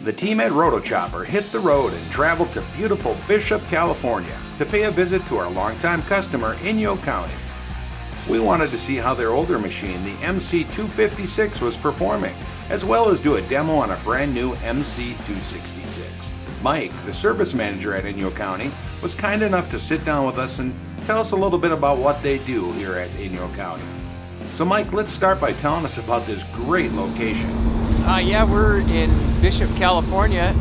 The team at Rotochopper hit the road and traveled to beautiful Bishop, California to pay a visit to our longtime customer, Inyo County. We wanted to see how their older machine, the MC256, was performing, as well as do a demo on a brand new MC266. Mike, the service manager at Inyo County, was kind enough to sit down with us and tell us a little bit about what they do here at Inyo County. So Mike, let's start by telling us about this great location. Yeah, we're in Bishop, California.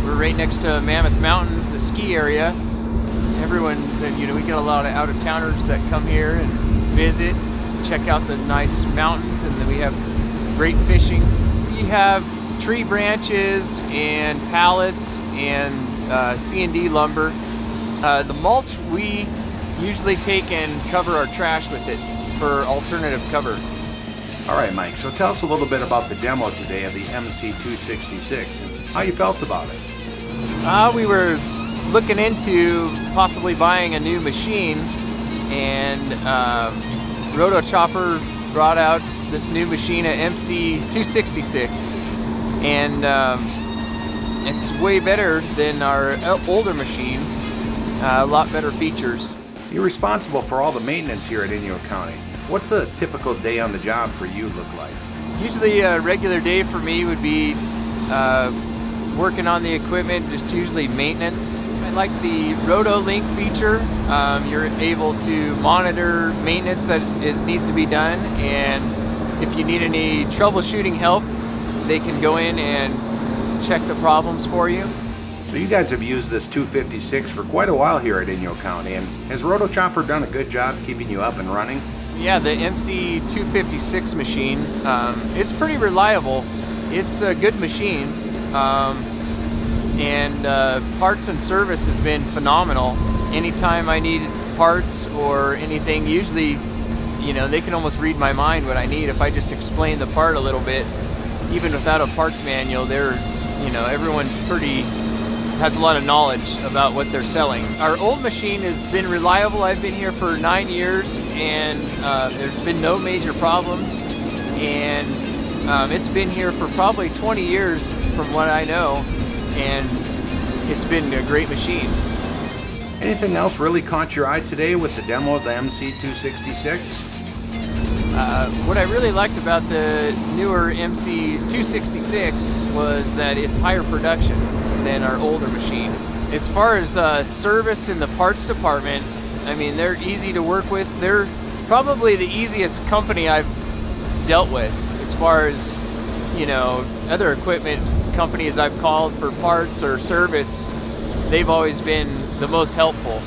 We're right next to Mammoth Mountain, the ski area. Everyone, we get a lot of out-of-towners that come here and visit, check out the nice mountains, and then we have great fishing. We have tree branches and pallets and C&D lumber. The mulch, we usually take and cover our trash with it for alternative cover. All right, Mike, so tell us a little bit about the demo today of the MC266 and how you felt about it. We were looking into possibly buying a new machine, and Rotochopper brought out this new machine, at MC266, and it's way better than our older machine, a lot better features. You're responsible for all the maintenance here at Inyo County. What's a typical day on the job for you look like? Usually a regular day for me would be working on the equipment, just usually maintenance. I like the RotoLink feature. You're able to monitor maintenance that needs to be done, and if you need any troubleshooting help, they can go in and check the problems for you. So you guys have used this 256 for quite a while here at Inyo County, and has Rotochopper done a good job keeping you up and running? Yeah, the MC256 machine, it's pretty reliable. It's a good machine, and parts and service has been phenomenal. Anytime I need parts or anything, usually, they can almost read my mind what I need. If I just explain the part a little bit, even without a parts manual, everyone's has a lot of knowledge about what they're selling. Our old machine has been reliable. I've been here for 9 years, and there's been no major problems, and it's been here for probably 20 years from what I know, and it's been a great machine. Anything else really caught your eye today with the demo of the MC266? What I really liked about the newer MC266 was that it's higher production than our older machine. As far as service in the parts department, they're easy to work with. They're probably the easiest company I've dealt with as far as, other equipment companies I've called for parts or service. They've always been the most helpful.